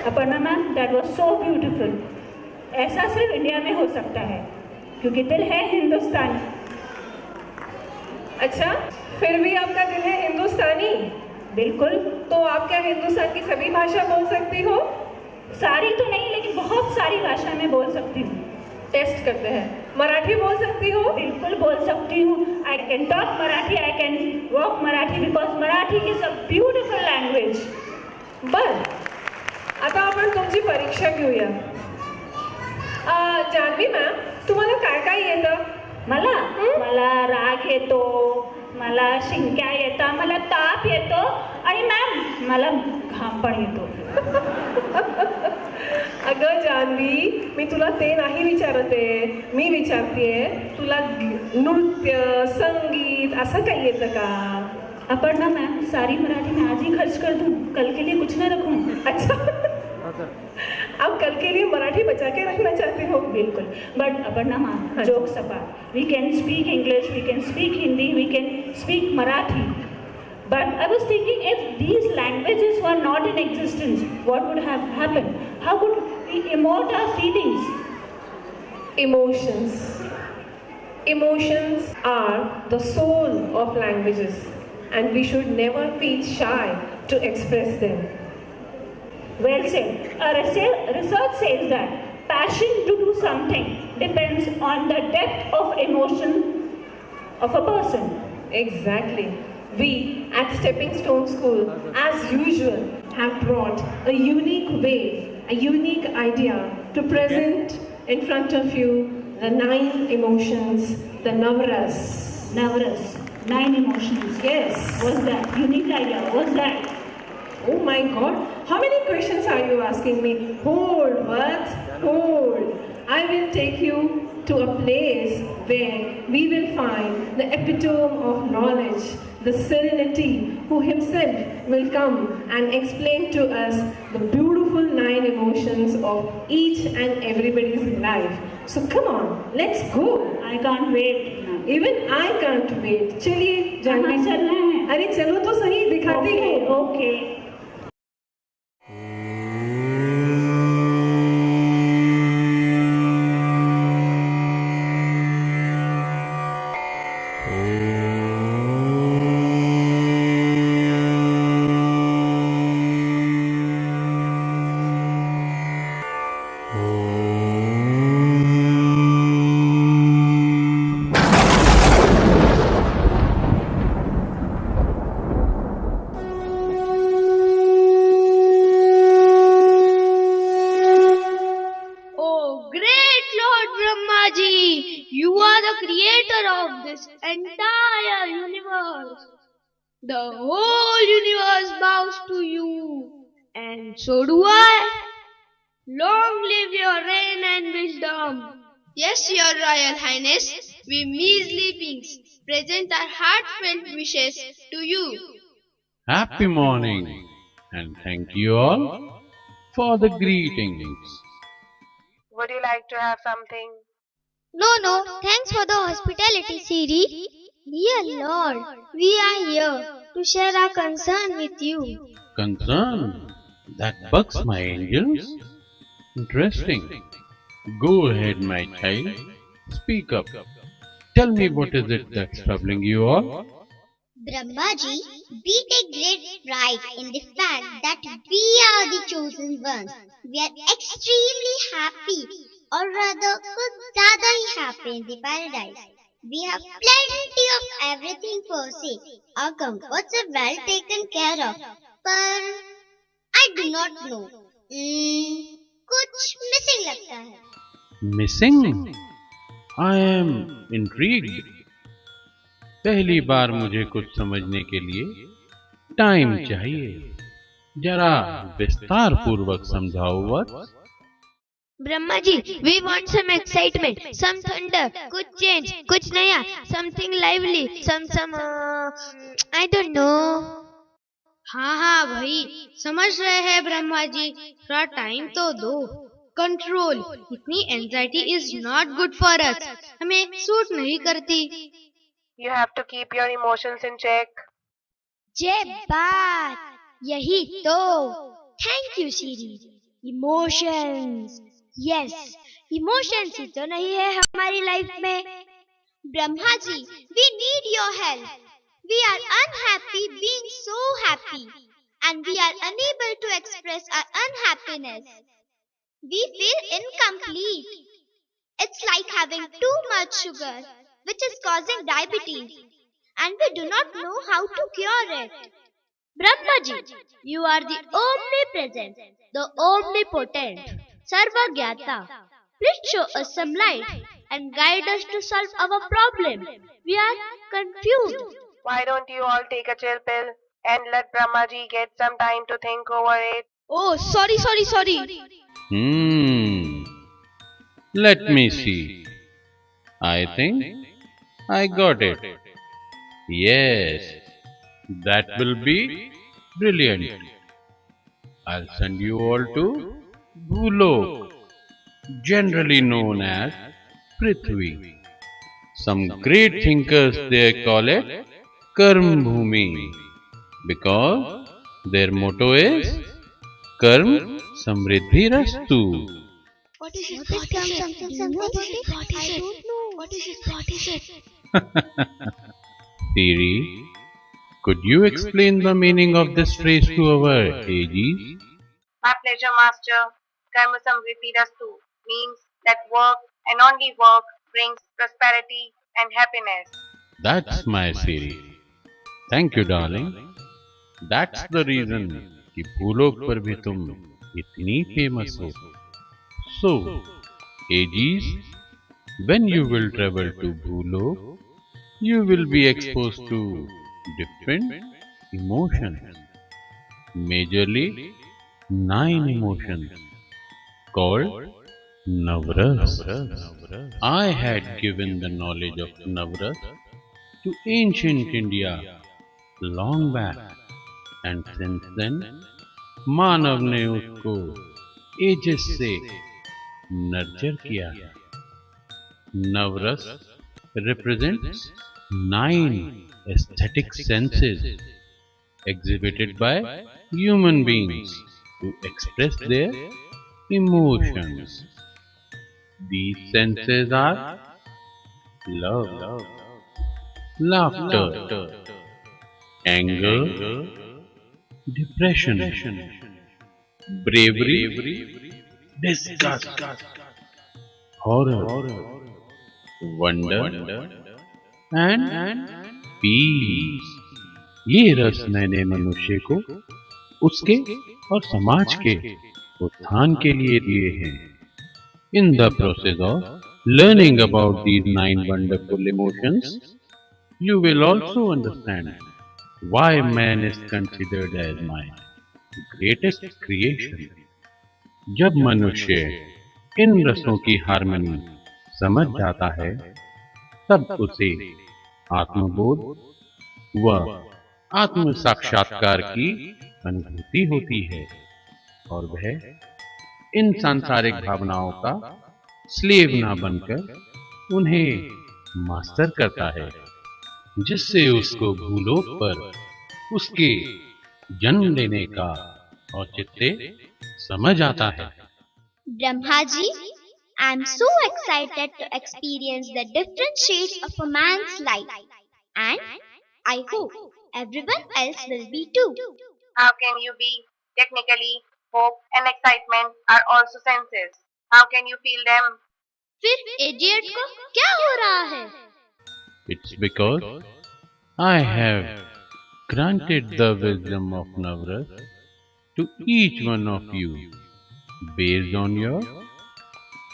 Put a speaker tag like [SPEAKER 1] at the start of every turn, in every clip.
[SPEAKER 1] Aparna ma'am, that was so beautiful. ऐसा सिर्फ India में हो सकता है, क्योंकि दिल है हिंदुस्तानी।
[SPEAKER 2] अच्छा, फिर भी आपका दिल है हिंदुस्तानी?
[SPEAKER 1] बिल्कुल।
[SPEAKER 2] तो आप क्या हिंदुस्तान की सभी भाषा बोल सकती हो?
[SPEAKER 1] सारी तो नहीं, लेकिन बहुत सारी भाषा में बोल सकती हूँ।
[SPEAKER 2] टेस्ट करते हैं। मराठी बोल सकती हो?
[SPEAKER 1] बिल्कुल बोल सकती हूँ। I can talk Marathi, I can work Marathi, because Marathi is a beautiful language.
[SPEAKER 2] बर, आता आपण तुमची परीक्षा घेऊया। जान्हवी मॅम, तुम्हाला काय काय येतं?
[SPEAKER 1] मला राग येतो, मला शिंक्या येतात, मला ताप येतो आणि मॅम मला घाम पण येतो.
[SPEAKER 2] अगं जान्हवी, मी तुला ते नाही विचारते, मी विचारतेय तुला नृत्य, संगीत असं काही येतं का?
[SPEAKER 1] अपर्णा मैम, सारी मराठी मैं आज ही खर्च कर दूं, कल के लिए कुछ न रखूं।
[SPEAKER 2] अच्छा, आप कल के लिए मराठी बचा के रखना चाहती हो?
[SPEAKER 1] बिल्कुल। But Aparna ma'am, jokes apart, we can speak English, we can speak Hindi, we can speak Marathi. But I was thinking, if these languages were not in existence, what would have happened? How could we emote our feelings?
[SPEAKER 2] Emotions. Emotions are the soul of languages, and we should never feel shy to express them.
[SPEAKER 1] Well said. Research says that passion to do something depends on the depth of emotion of a person.
[SPEAKER 2] Exactly. We at Stepping Stone School, as usual, have brought a unique way, a unique idea to present in front of you the 9 emotions, the Navaras.
[SPEAKER 1] Navaras, 9 emotions.
[SPEAKER 2] Yes.
[SPEAKER 1] What's that? Unique idea. What's that?
[SPEAKER 2] Oh my God. How many questions are you asking me? Hold, what? Hold. I will take you to a place where we will find the epitome of knowledge, the serenity, who himself will come and explain to us the beautiful 9 emotions of each and everybody's life. So come on, let's go.
[SPEAKER 1] I can't wait.
[SPEAKER 2] Even I can't wait. चलिए जानवी,
[SPEAKER 1] चलना है।
[SPEAKER 2] अरे चलो तो सही, दिखाती हूँ।
[SPEAKER 1] Okay.
[SPEAKER 3] You are the creator of this entire universe. The whole universe bows to you, and so do I. Long live your reign and wisdom.
[SPEAKER 4] Yes, Your Royal Highness, we measly beings present our heartfelt wishes to you.
[SPEAKER 5] Happy morning, and thank you all for the greetings.
[SPEAKER 2] Would you like to have something?
[SPEAKER 3] No, thanks for the hospitality, Siri. Dear Lord, we are here to share our concern with you.
[SPEAKER 5] Concern? That bugs my angels? Interesting. Go ahead, my child. Speak up. Tell me, what is it that's troubling you all?
[SPEAKER 6] Brahmaji, we take great pride in the fact that we are the chosen ones. We are extremely happy, or rather कुछ ज़्यादा ही happy in the paradise. We have plenty of everything per se. Our comforts are well taken care of. पर I do not know. कुछ missing लगता है.
[SPEAKER 5] Missing? I am intrigued. पहली बार मुझे कुछ समझने के लिए टाइम चाहिए। जरा विस्तार पूर्वक समझाओ वत्स।
[SPEAKER 3] Brahmaji, we want some excitement, some thunder, कुछ change, कुछ नया, something lively, I don't know.
[SPEAKER 4] हाँ भाई, समझ रहे हैं ब्रह्मा जी, थोड़ा टाइम तो दो। कंट्रोल, इतनी anxiety is not good for us, हमें सूट नहीं करती।
[SPEAKER 2] You have to keep your emotions in check.
[SPEAKER 6] जे बात यही तो. Thank you, Siri.
[SPEAKER 3] Emotions, yes, emotions ही तो नहीं है हमारी लाइफ में।
[SPEAKER 6] Brahmaji, we need your help. We are unhappy being so happy, and we are unable to express our unhappiness. We feel incomplete. It's like having too much sugar, which is causing diabetes, and we do not know how to cure it.
[SPEAKER 3] Brahmaji, you are the omnipresent, the omnipotent, Sarvagyata. Please show us some light and guide us to solve our problem. We are confused.
[SPEAKER 7] Why don't you all take a chill pill and let Brahmaji get some time to think over it?
[SPEAKER 3] Oh, sorry.
[SPEAKER 5] Let me see. I think I got it. Yes, that will be brilliant. I'll send you all to Bhulok, generally known as Prithvi. Some great thinkers there call it Karm Bhumi because their motto is Karm Samriddhi Rastu.
[SPEAKER 3] What is it? What is it?
[SPEAKER 5] Siri, could you explain the meaning of this phrase to our ages?
[SPEAKER 7] My pleasure, Master. Karma Samriddhi Rastu means that work and only work brings prosperity and happiness.
[SPEAKER 5] That's my Siri. Thank you, darling. That's the reason कि भूलोक पर भी तुम इतनी famous हो. So, ages, when you will travel to Bhulok, you will be exposed to different emotions. Majorly 9 emotions called Navras. I had given the knowledge of Navras to ancient India long back, and since then मानव ने उसको edges से nurture किया है. Navras represents 9 aesthetic senses exhibited by human beings to express their emotions. These senses are love, laughter, anger, depression, bravery, disgust, horror, wonder and peace. ये रस मैंने मनुष्य को उसके और समाज के उत्थान के लिए दिए हैं. In the process of learning about these 9 wonderful emotions, you will also understand why man is considered as my greatest creation. जब मनुष्य इन रसों की हार्मनी समझ जाता है, तब उसे आत्मबोध व आत्म साक्षात्कार की अनुभूति होती है और वह इन सांसारिक भावनाओं का स्लेव ना बनकर उन्हें मास्टर करता है, जिससे उसको भूलोक पर उसके जन्म लेने का औचित्य समझ आता है.
[SPEAKER 6] Brahmaji, I'm so excited to experience the different shades of a man's life, and I hope everyone else will be too.
[SPEAKER 7] How can you be? Technically, hope and excitement are also senses. How can you feel them?
[SPEAKER 3] फिर idiot को क्या हो रहा है?
[SPEAKER 5] It's because I have granted the wisdom of Navras to each one of you based on your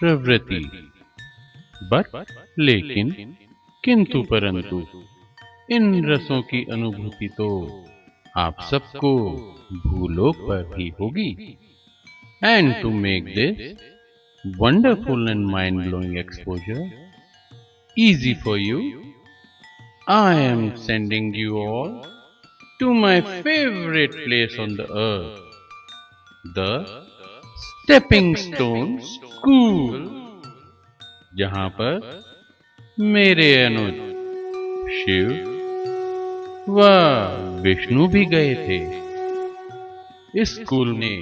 [SPEAKER 5] प्रवृत्ति. But लेकिन किंतु परंतु इन रसों की अनुभूति तो आप सबको भूलोक पर भी होगी. And to make this wonderful and mind-blowing exposure easy for you, I am sending you all to my favorite place on the earth, the Stepping Stone School, जहां पर मेरे अनुज शिव व विष्णु भी गए थे. इस स्कूल में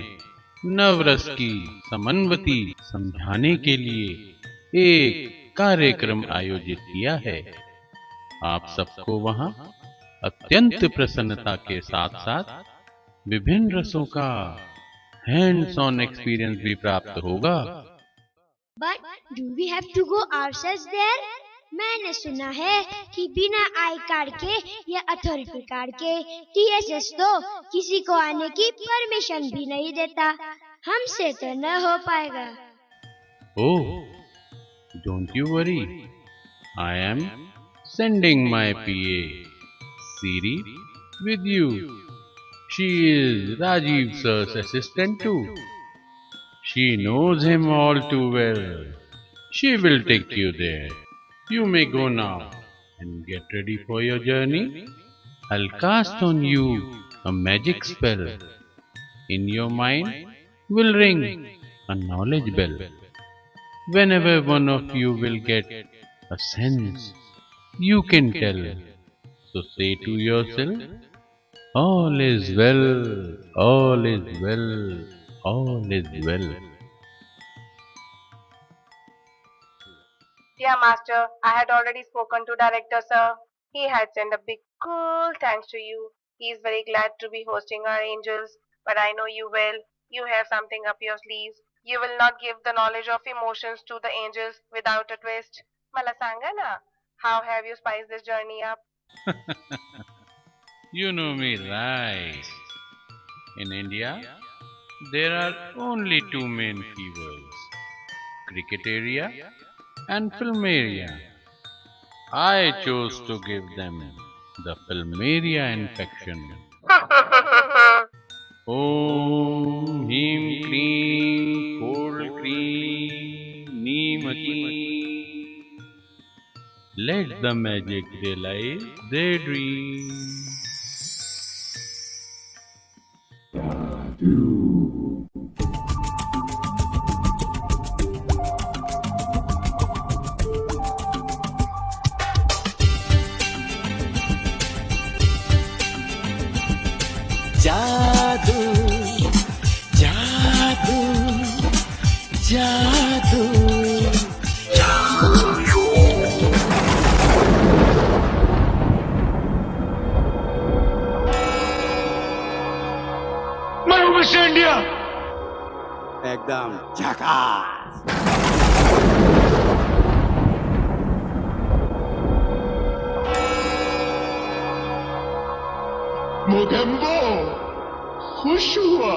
[SPEAKER 5] नवरस की समन्वती समझाने के लिए एक कार्यक्रम आयोजित किया है। आप सबको वहां अत्यंत प्रसन्नता के साथ साथ विभिन्न रसों का हैंड्स ऑन एक्सपीरियंस भी प्राप्त होगा।
[SPEAKER 3] But do we have to go ourselves there? मैंने सुना है कि बिना आई कार्ड के या अथॉरिटी कार्ड के TSS तो किसी को आने की परमिशन भी नहीं देता। हमसे तो न हो पाएगा।
[SPEAKER 5] Oh, don't you worry. I am sending my PA, Siri, with you. She is Rajiv sir's assistant too. She knows him all too well. She will take you there. You may go now and get ready for your journey. I'll cast on you a magic spell. In your mind will ring a knowledge bell. Whenever one of you will get a sense, you can tell. So say to yourself, all is well, all is well, all is well.
[SPEAKER 7] Dear Master, I had already spoken to Director Sir. He had sent a big cool thanks to you. He is very glad to be hosting our angels, but I know you well. You have something up your sleeves. You will not give the knowledge of emotions to the angels without a twist. Malasangana, how have you spiced this journey up?
[SPEAKER 5] You know me right. In India, there are only two main keywords, cricket area and film area. I chose to give them the film area infection. Om Him Cream Cold Cream Neemati. Let the magic realize their dream.
[SPEAKER 8] जादू जादू जादू
[SPEAKER 9] mister India
[SPEAKER 8] एकदम झकास।
[SPEAKER 9] मोगेम्बो खुश हुआ।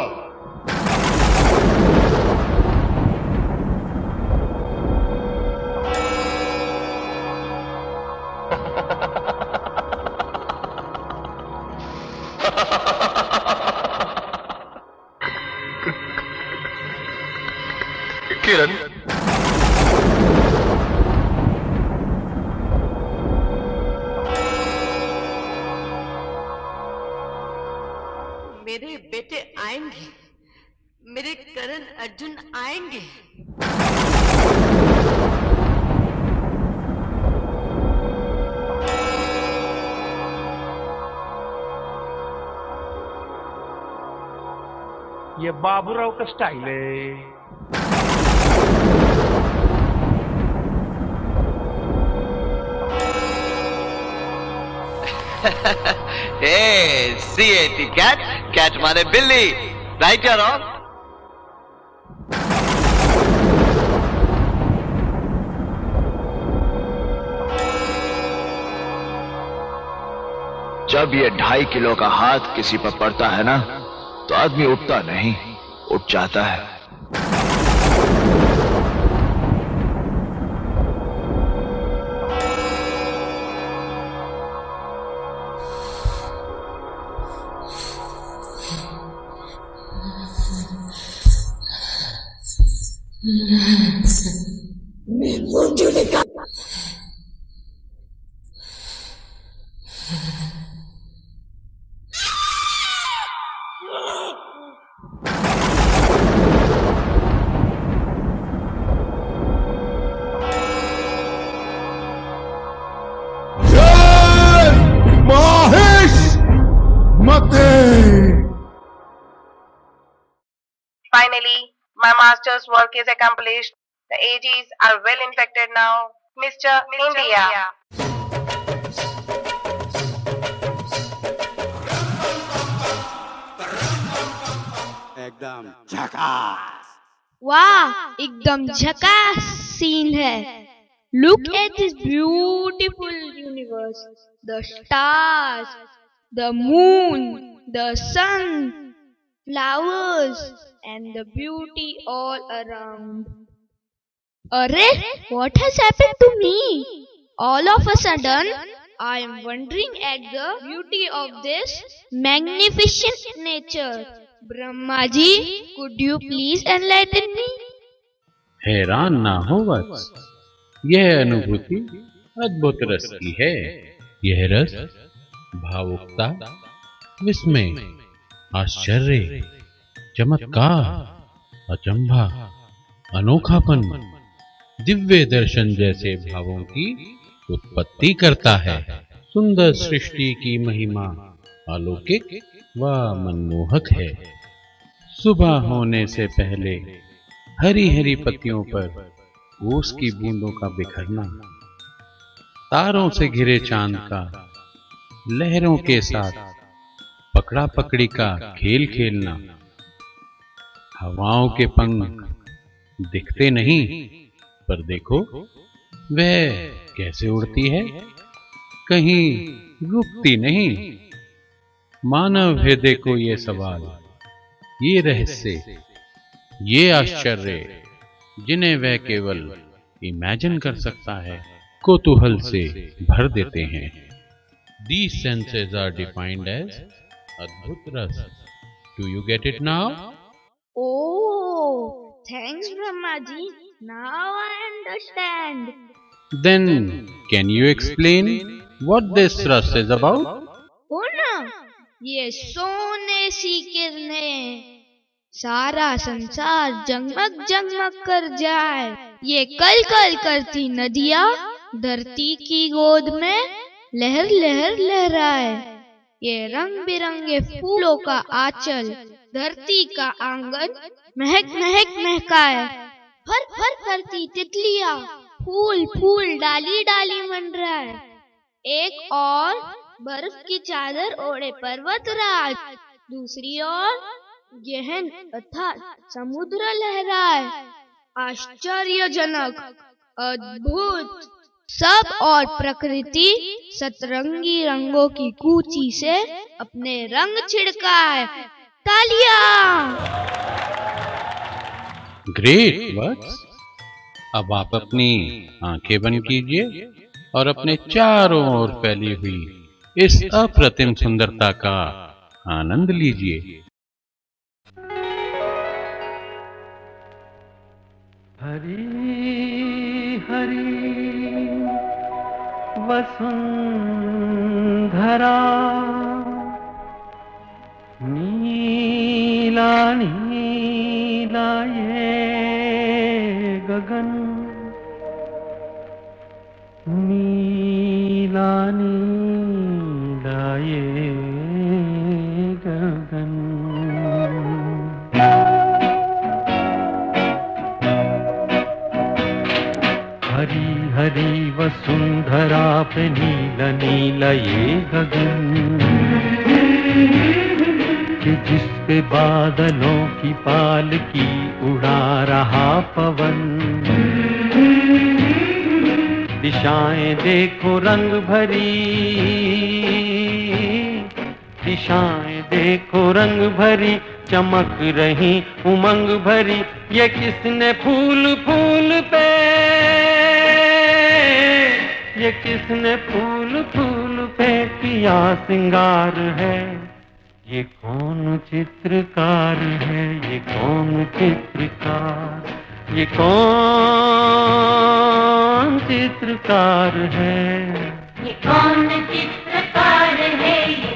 [SPEAKER 9] किरण
[SPEAKER 10] मेरे बेटे आएंगे, मेरे करण अर्जुन आएंगे।
[SPEAKER 9] ये बाबूराव का स्टाइल है।
[SPEAKER 11] Hey, C-A-T, cat, cat माने बिल्ली, right or wrong?
[SPEAKER 12] जब ये 2.5 किलो का हाथ किसी पर पड़ता है ना, तो आदमी उठता नहीं, उठ जाता है।
[SPEAKER 7] Finally, master's work is accomplished. The AGs are well infected now. Mr. India.
[SPEAKER 8] एकदम झकास।
[SPEAKER 3] वाह, एकदम झकास सीन है। Look at this beautiful universe. The stars, the moon, the sun, flowers, and the beauty all around. Arre, what has happened to me? All of a sudden, I am wondering at the beauty of this magnificent nature. Brahma ji, could you please enlighten me?
[SPEAKER 5] हैरान ना हो वत्स, यह अनुभूति अद्भुत रस की है। यह रस भावुकता, विस्मय, आश्चर्य, चमत्कार, अचंभा, अनोखापन, दिव्य दर्शन जैसे भावों की उत्पत्ति करता है। सुंदर सृष्टि की महिमा अलौकिक व मनमोहक है। सुबह होने से पहले हरी हरी पत्तियों पर ओस की बूंदों का बिखरना, तारों से घिरे चांद का लहरों के साथ पकड़ा पकड़ी का खेल खेलना, हवाओं के पंख दिखते नहीं पर देखो वह कैसे उड़ती है, कहीं रुकती नहीं। मानव हृदय को ये सवाल, ये रहस्य, ये आश्चर्य जिन्हें वह केवल इमेजिन कर सकता है, कौतूहल से भर देते हैं। These senses are defined as अद्भुत रस. Do you get it now?
[SPEAKER 3] Oh, thanks Brahma ji. Now I understand.
[SPEAKER 5] Then can you explain what this rus is about?
[SPEAKER 3] हो ना, ये सोने सी किरणें, सारा संसार जगमग जगमग कर जाए। ये कल कल करती नदियाँ धरती की गोद में लहर लहर लहराए। ये रंग बिरंगे फूलों का आंचल धरती का आंगन महक महक महकाए। फर फर फरती तितलियाँ फूल फूल डाली डाली मंडराए। एक और बर्फ की चादर ओढ़े पर्वतराज, दूसरी ओर गहन अथाह समुद्र लहराए। आश्चर्यजनक, अद्भुत, सब और प्रकृति सतरंगी रंगों की कूची से अपने रंग छिड़काए। तालियां!
[SPEAKER 5] ग्रेट वत्स, अब आप अपनी आंखें बंद कीजिए और अपने चारों ओर फैली हुई इस अप्रतिम सुंदरता का आनंद लीजिए।
[SPEAKER 13] हरी हरी वसुंधरा, नीला नीला ये गगन, नीला नीला ये गगन। हरी हरी वसुंधरा पे नीला नीला ये गगन, कि जिस पे बादलों की पालकी उड़ा रहा पवन। दिशाएं देखो रंग भरी, दिशाएं देखो रंग भरी, चमक रही उमंग भरी। ये किसने फूल फूल पे, ये किसने फूल फूल पे किया सिंगार है। ये कौन चित्रकार है, ये कौन चित्रकार, ये कौन चित्रकार है,
[SPEAKER 14] ये कौन चित्रकार है, ये